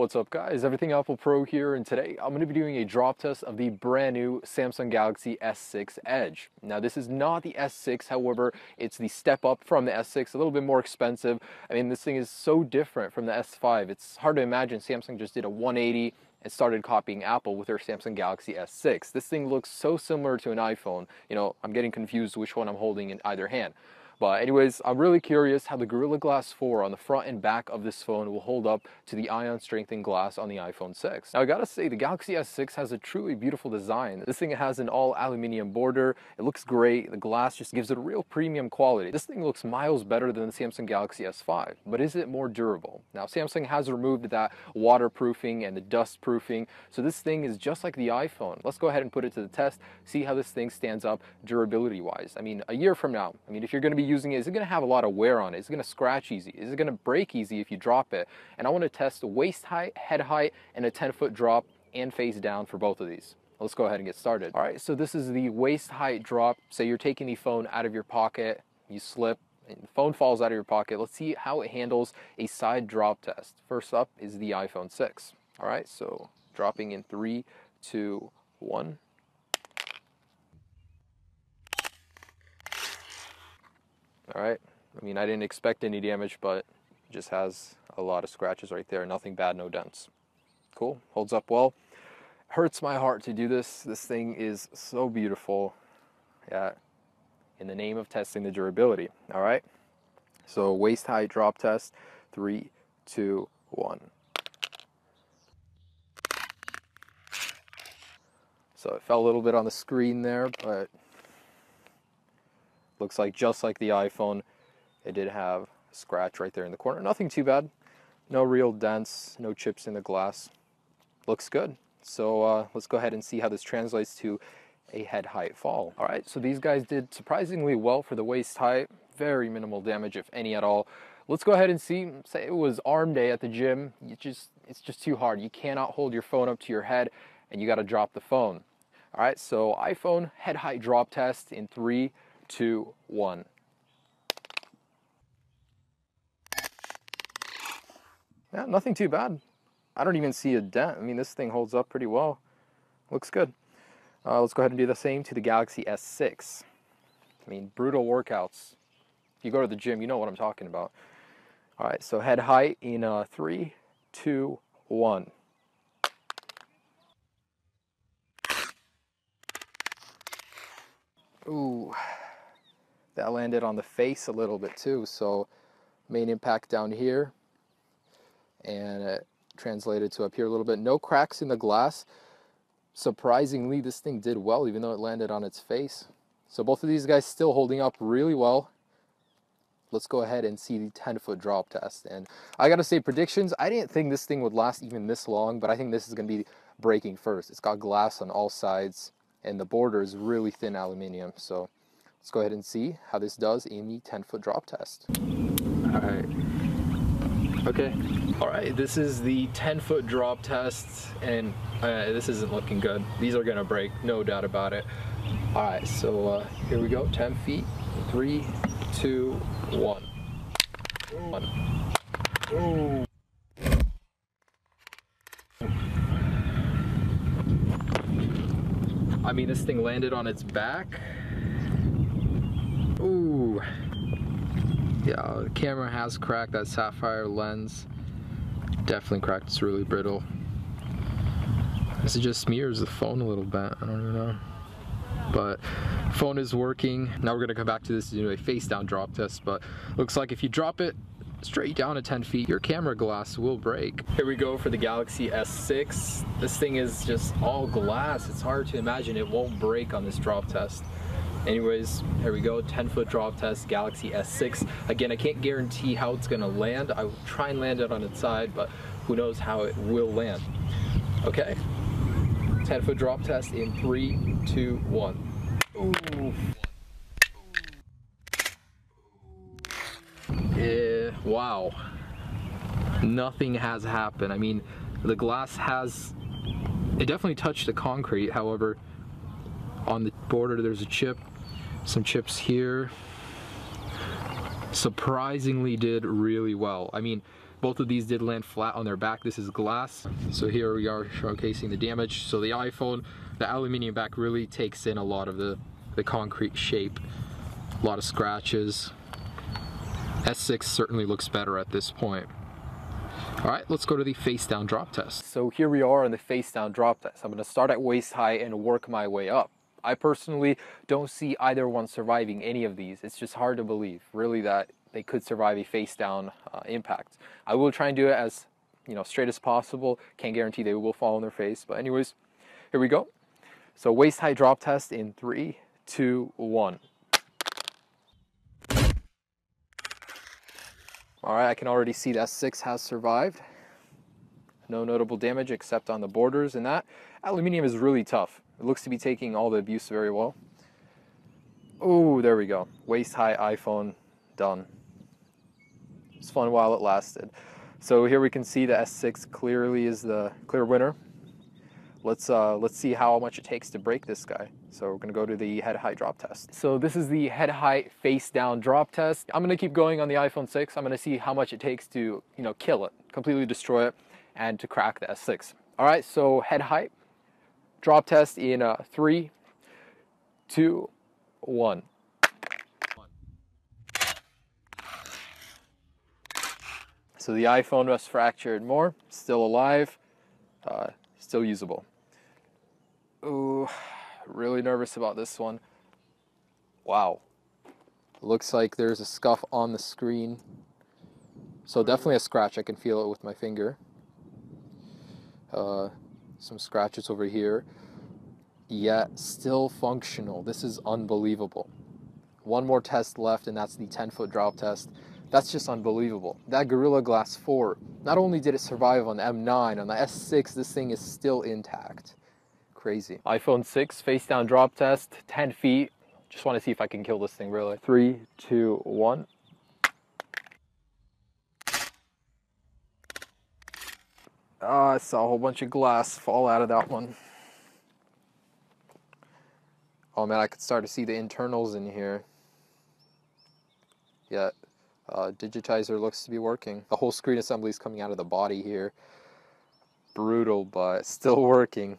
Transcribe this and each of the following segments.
What's up guys, Everything Apple Pro here, and today I'm going to be doing a drop test of the brand new Samsung Galaxy S6 Edge. Now this is not the S6, however, it's the step up from the S6, a little bit more expensive. I mean, this thing is so different from the S5. It's hard to imagine Samsung just did a 180 and started copying Apple with their Samsung Galaxy S6. This thing looks so similar to an iPhone. You know, I'm getting confused which one I'm holding in either hand. But anyways, I'm really curious how the Gorilla Glass 4 on the front and back of this phone will hold up to the ion strengthened glass on the iPhone 6. Now I gotta say, the Galaxy S6 has a truly beautiful design. This thing has an all aluminum border. It looks great. The glass just gives it a real premium quality. This thing looks miles better than the Samsung Galaxy S5, but is it more durable? Now Samsung has removed that waterproofing and the dust proofing, so this thing is just like the iPhone. Let's go ahead and put it to the test, see how this thing stands up durability wise. I mean, a year from now, if you're gonna be using it, is it going to have a lot of wear on it? Is it going to scratch easy? Is it going to break easy if you drop it? And I want to test the waist height, head height, and a 10-foot drop and face down for both of these. Let's go ahead and get started. All right, so this is the waist height drop. Say you're taking the phone out of your pocket, you slip, and the phone falls out of your pocket. Let's see how it handles a side drop test. First up is the iPhone 6. All right, so dropping in 3, 2, 1. All right, I mean, I didn't expect any damage, but it just has a lot of scratches right there. Nothing bad, no dents. Cool, holds up well. Hurts my heart to do this. This thing is so beautiful. Yeah, in the name of testing the durability. All right, so waist height drop test, 3, 2, 1. So it fell a little bit on the screen there, but looks like just like the iPhone, it did have a scratch right there in the corner. Nothing too bad. No real dents, no chips in the glass. Looks good. So let's go ahead and see how this translates to a head height fall. All right, so these guys did surprisingly well for the waist height. Very minimal damage, if any at all. Let's go ahead and see. Say it was arm day at the gym. It's just too hard. You cannot hold your phone up to your head, and you got to drop the phone. All right, so iPhone head height drop test in 3, 2, 1. Yeah, nothing too bad. I don't even see a dent. I mean, this thing holds up pretty well. Looks good. Let's go ahead and do the same to the Galaxy S6. I mean, brutal workouts. If you go to the gym, you know what I'm talking about. All right, so head height in 3, 2, 1. Ooh. That landed on the face a little bit too, so main impact down here, and it translated to up here a little bit. No cracks in the glass. Surprisingly, this thing did well even though it landed on its face. So both of these guys still holding up really well. Let's go ahead and see the 10-foot drop test. And I gotta say, predictions, I didn't think this thing would last even this long, but I think this is gonna be breaking first. It's got glass on all sides, and the border is really thin aluminum, so let's go ahead and see how this does in the 10-foot drop test. All right. Okay. All right, this is the 10-foot drop test, and this isn't looking good. These are gonna break, no doubt about it. All right, so here we go, 10 feet, 3, 2, 1. 1. Ooh. I mean, this thing landed on its back. Ooh. Yeah, the camera has cracked. That sapphire lens definitely cracked. It's really brittle. This just smears the phone a little bit. I don't even know. But phone is working. Now we're gonna come back to this to do a face down drop test, but looks like if you drop it straight down at 10 feet, your camera glass will break. Here we go for the Galaxy S6. This thing is just all glass. It's hard to imagine it won't break on this drop test. Anyways, here we go, 10-foot drop test, Galaxy S6. Again, I can't guarantee how it's gonna land. I will try and land it on its side, but who knows how it will land. Okay, 10-foot drop test in 3, 2, 1. Ooh. Wow, nothing has happened. I mean, the glass it definitely touched the concrete. However, on the border there's a chip, some chips here. Surprisingly did really well. I mean, Both of these did land flat on their back. This is glass. So here we are showcasing the damage. So the iPhone, the aluminum back really takes in a lot of the concrete shape. A lot of scratches. S6 certainly looks better at this point. All right, let's go to the face down drop test. So here we are on the face down drop test. I'm gonna start at waist high and work my way up. I personally don't see either one surviving any of these. It's just hard to believe, really, that they could survive a face down impact. I will try and do it as straight as possible. Can't guarantee they will fall on their face, but anyways, here we go. So waist high drop test in 3, 2, 1. All right, I can already see that S6 has survived. No notable damage except on the borders, and that aluminum is really tough. It looks to be taking all the abuse very well. Oh, there we go. Waist high iPhone done. It's fun while it lasted. So here we can see the S6 clearly is the clear winner. Let's see how much it takes to break this guy. So we're gonna go to the head high drop test. So this is the head high face down drop test. I'm gonna keep going on the iPhone 6. I'm gonna see how much it takes to kill it, completely destroy it, and to crack the S6. All right, so head height drop test in 3, 2, 1. So the iPhone was fractured more, still alive, still usable. Ooh, really nervous about this one. Wow. Looks like there's a scuff on the screen. So definitely a scratch, I can feel it with my finger. Some scratches over here. Yet still functional. This is unbelievable. One more test left, and that's the 10-foot drop test. That's just unbelievable. That Gorilla Glass 4, not only did it survive on the M9, on the S6, this thing is still intact. Crazy. iPhone 6 face down drop test, 10 feet. Just want to see if I can kill this thing really. 3, 2, 1. I saw a whole bunch of glass fall out of that one. Oh man, I could start to see the internals in here. Yeah. Digitizer looks to be working. The whole screen assembly is coming out of the body here. Brutal, but still working.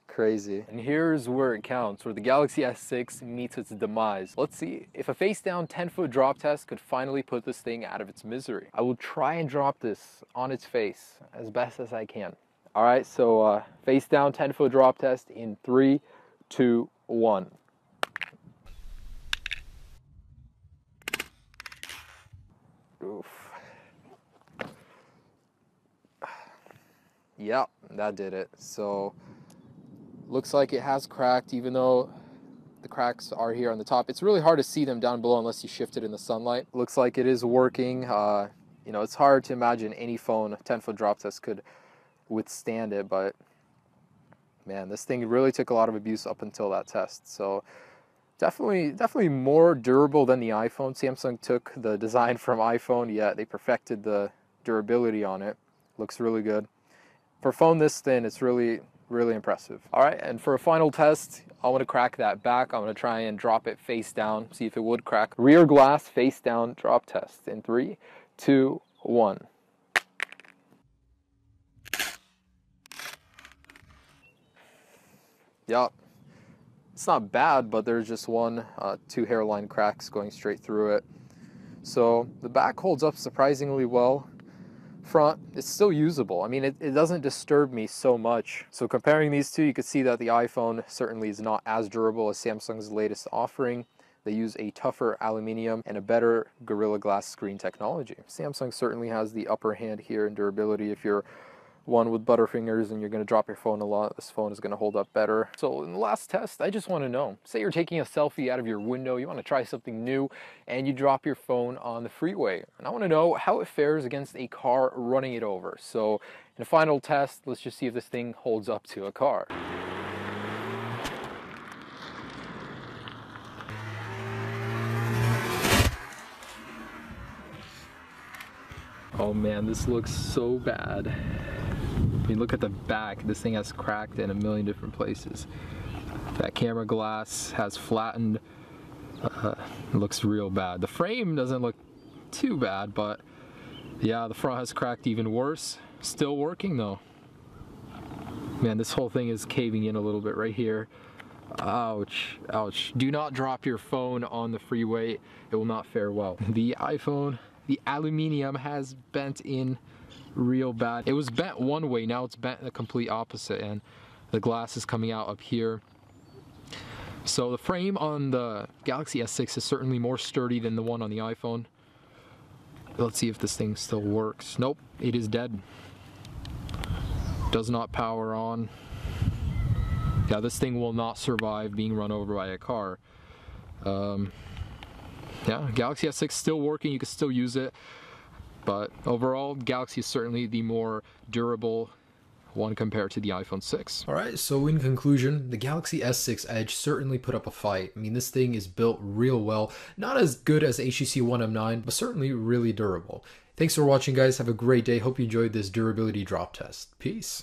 Crazy. And here's where it counts, where the Galaxy S6 meets its demise. Let's see if a face down 10-foot drop test could finally put this thing out of its misery. I will try and drop this on its face as best as I can. All right, so face down 10-foot drop test in 3, 2, 1. Oof. Yep, that did it. So looks like it has cracked, even though the cracks are here on the top. It's really hard to see them down below unless you shift it in the sunlight. Looks like it is working. It's hard to imagine any phone 10-foot drop test could withstand it, but man, this thing really took a lot of abuse up until that test. So definitely more durable than the iPhone. Samsung took the design from iPhone, yet they perfected the durability on it. Looks really good. For a phone this thin, it's really impressive. All right, and for a final test, I want to crack that back. I'm going to try and drop it face down, see if it would crack. Rear glass face down drop test in 3, 2, 1. Yup. It's not bad, but there's just two hairline cracks going straight through it. So the back holds up surprisingly well. Front, it's still usable. I mean, it doesn't disturb me so much. So comparing these two, you can see that the iPhone certainly is not as durable as Samsung's latest offering. They use a tougher aluminum and a better Gorilla Glass screen technology. Samsung certainly has the upper hand here in durability. If you're one with butterfingers and you're going to drop your phone a lot, this phone is going to hold up better. So in the last test, I just want to know, say you're taking a selfie out of your window, you want to try something new, and you drop your phone on the freeway. And I want to know how it fares against a car running it over. So in a final test, let's just see if this thing holds up to a car. Oh man, this looks so bad. I mean, look at the back. This thing has cracked in a million different places. That camera glass has flattened. It looks real bad. The frame doesn't look too bad, but Yeah, the front has cracked even worse. Still working though. Man, this whole thing is caving in a little bit right here. Ouch, ouch. Do not drop your phone on the freeway. It will not fare well. The iPhone, the aluminium has bent in real bad. It was bent one way, now it's bent the complete opposite, and the glass is coming out up here. So the frame on the Galaxy S6 is certainly more sturdy than the one on the iPhone. Let's see if this thing still works. Nope, it is dead. Does not power on. Yeah, this thing will not survive being run over by a car. Yeah, Galaxy S6 still working, you can still use it. But overall, Galaxy is certainly the more durable one compared to the iPhone 6. Alright, so in conclusion, the Galaxy S6 Edge certainly put up a fight. I mean, this thing is built real well. Not as good as HTC One M9, but certainly really durable. Thanks for watching, guys. Have a great day. Hope you enjoyed this durability drop test. Peace.